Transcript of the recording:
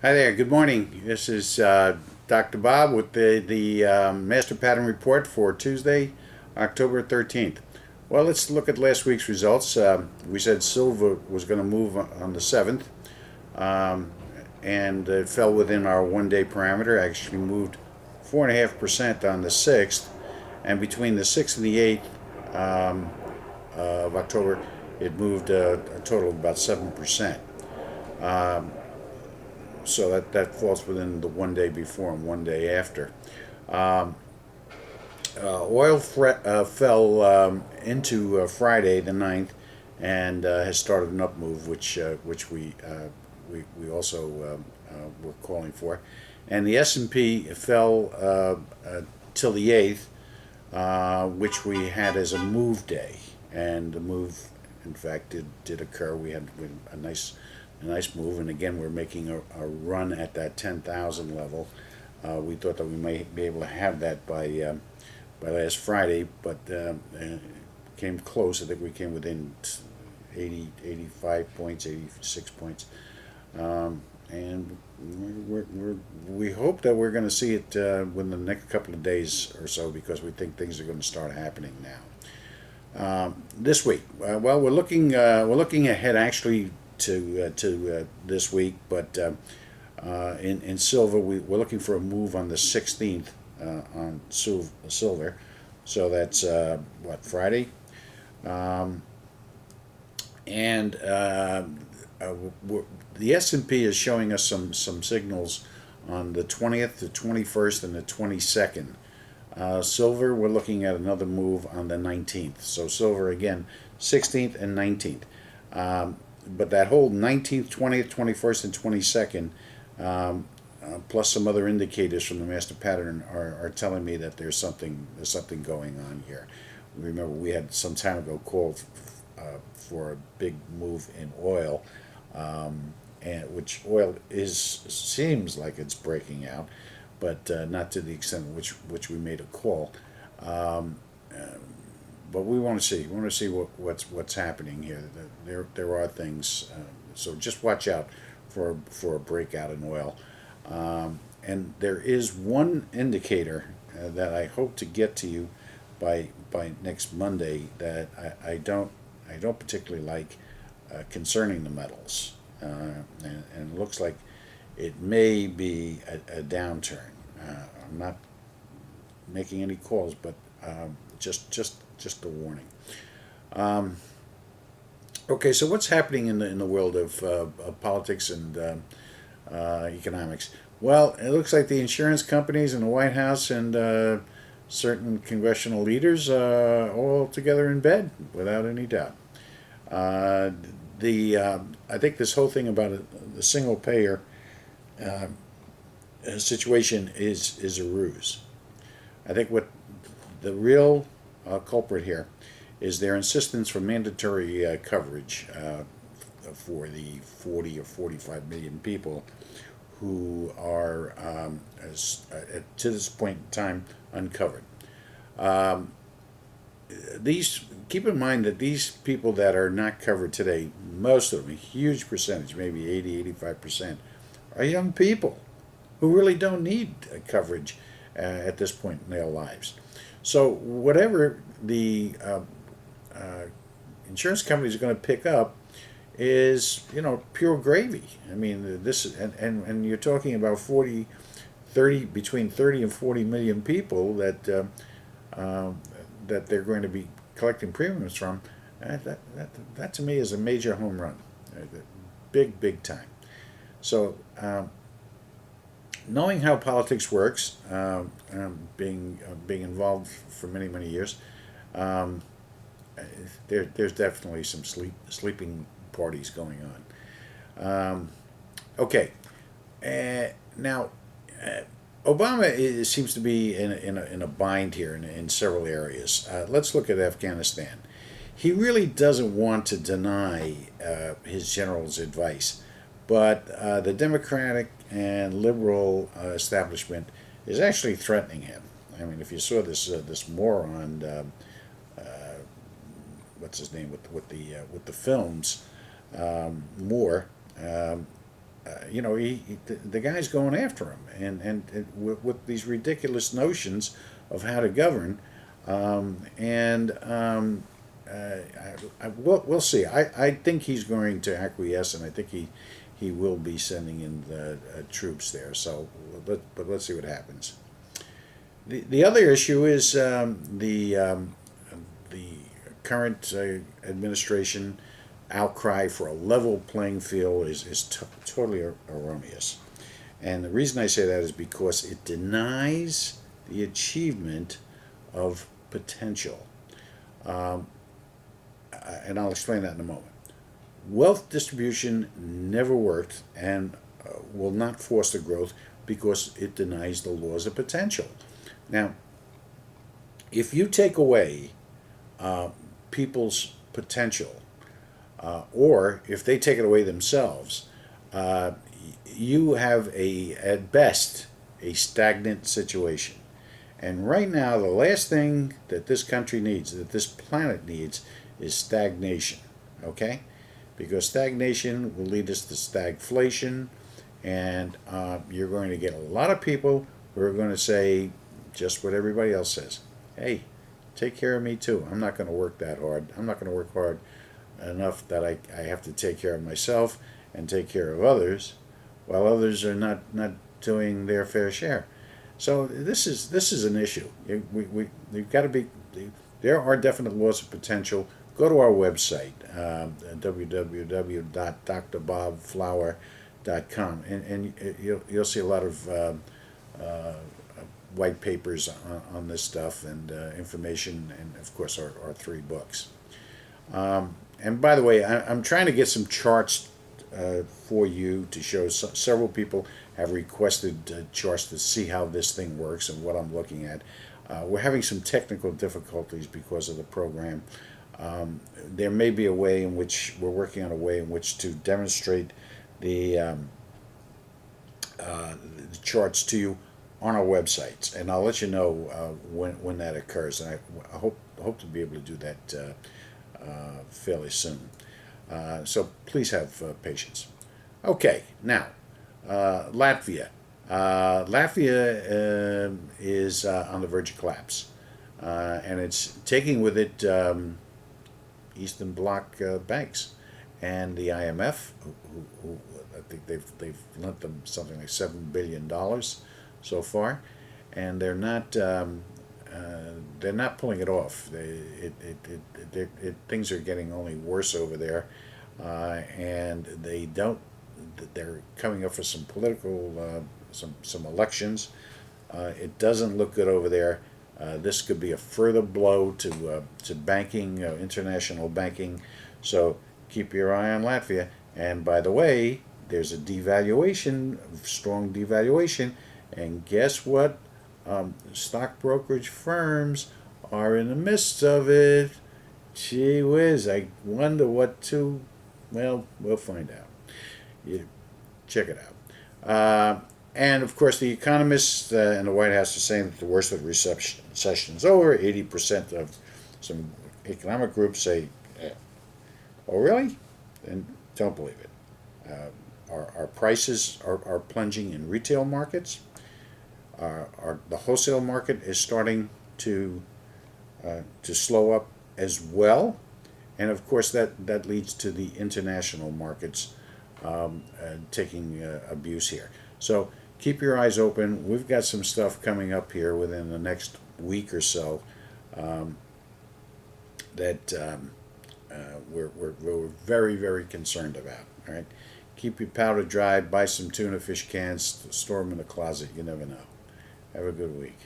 Hi there, good morning. This is Dr. Bob with the Master Pattern Report for Tuesday, October 13th. Well, let's look at last week's results. We said silver was going to move on the 7th, um, and it fell within our 1 day parameter. Actually moved 4.5% on the 6th, and between the 6th and the 8th of October, it moved a total of about 7%. Um, so that falls within the 1 day before and 1 day after. Um, oil fell into Friday the 9th and has started an up move, which we also were calling for. And the S&P fell till the 8th, which we had as a move day. And the move, in fact, did occur. We had a nice move, and again, we're making a run at that 10,000 level. We thought that we might be able to have that by last Friday, but came close. I think we came within 80, 85 points, 86 points. And we hope that we're going to see it within the next couple of days or so, because we think things are going to start happening now. This week, well, we're looking ahead actually to this week, but in silver, we're looking for a move on the 16th on silver. So that's Friday, um, and the S&P is showing us some signals on the 20th, the 21st, and the 22nd. Silver, we're looking at another move on the 19th. So silver again, 16th and 19th. But that whole 19th, 20th, 21st, and 22nd, plus some other indicators from the master pattern, are telling me that there's something going on here. Remember, we had some time ago called for a big move in oil, and which oil seems like it's breaking out, but not to the extent which we made a call. Um, uh, but we want to see. We want to see what's happening here. There are things. So just watch out for a breakout in oil. And there is one indicator that I hope to get to you by next Monday that I don't particularly like concerning the metals, and it looks like it may be a downturn. I'm not making any calls, but just a warning. Um, okay, so what's happening in the world of politics and economics? Well, it looks like the insurance companies and the White House and certain congressional leaders all together in bed, without any doubt. Uh, the I think this whole thing about the single payer uh, situation is a ruse. I think what the real culprit here is their insistence for mandatory coverage for the 40 or 45 million people who are, to this point in time, uncovered. Um, these Keep in mind that these people that are not covered today, most of them, a huge percentage, maybe 80, 85%, are young people who really don't need coverage at this point in their lives. So whatever the uh, insurance companies are going to pick up is, pure gravy. I mean, this and you're talking about 30, between 30 and 40 million people uh, that they're going to be collecting premiums from. That to me is a major home run, big time. So knowing how politics works, being involved for many years, um, there's definitely some sleeping parties going on. Okay, now uh, Obama seems to be in a bind here in several areas. Let's look at Afghanistan. He really doesn't want to deny his general's advice, but the Democratic and liberal establishment is actually threatening him. I mean, if you saw this moron, what's his name with the films, Moore. the guy's going after him, and with these ridiculous notions of how to govern, and we'll see. I think he's going to acquiesce, and I think he will be sending in the troops there. So, but let's see what happens. The other issue is the current administration outcry for a level playing field is totally erroneous. And the reason I say that is because it denies the achievement of potential. Um, and I'll explain that in a moment. Wealth distribution never worked and will not foster growth because it denies the laws of potential. Now, if you take away people's potential, or if they take it away themselves, uh, you have at best, a stagnant situation. And right now, the last thing that this country needs, that this planet needs, is stagnation. Okay? Because stagnation will lead us to stagflation, and you're going to get a lot of people who are going to say just what everybody else says. Hey, take care of me too. I'm not going to work that hard. I'm not going to work hard enough that I have to take care of myself and take care of others, while others are not doing their fair share. So this is an issue. We've got to be. There are definite laws of potential. Go to our website, www.drbobflower.com, and you'll see a lot of white papers on this stuff and information, and of course our three books. And by the way, I'm trying to get some charts for you to show. Several people have requested charts to see how this thing works and what I'm looking at. We're having some technical difficulties because of the program. There may be a way in which we're working on a way in which to demonstrate the charts to you on our websites, and I'll let you know when that occurs. And I hope to be able to do that fairly soon. So please have patience. Okay, now Latvia. Latvia is on the verge of collapse, and it's taking with it Eastern Bloc banks and the IMF, who I think they've lent them something like $7 billion so far, and they're not pulling it off. Things are getting only worse over there, and they're coming up for some political some elections. It doesn't look good over there. This could be a further blow to banking, international banking. So keep your eye on Latvia. And by the way, there's a devaluation, strong devaluation, and guess what? Stock brokerage firms are in the midst of it. Gee whiz, I wonder what to. Well, we'll find out. You check it out. And of course, the economists and the White House are saying that the worst of the recession is over. 80% of some economic groups say, "Oh, really?" And don't believe it. Our prices are plunging in retail markets. The wholesale market is starting to slow up as well, and of course that leads to the international markets taking abuse here. So keep your eyes open. We've got some stuff coming up here within the next week or so that we're very, very concerned about. All right, keep your powder dry. Buy some tuna fish cans. Store them in the closet. You never know. Have a good week.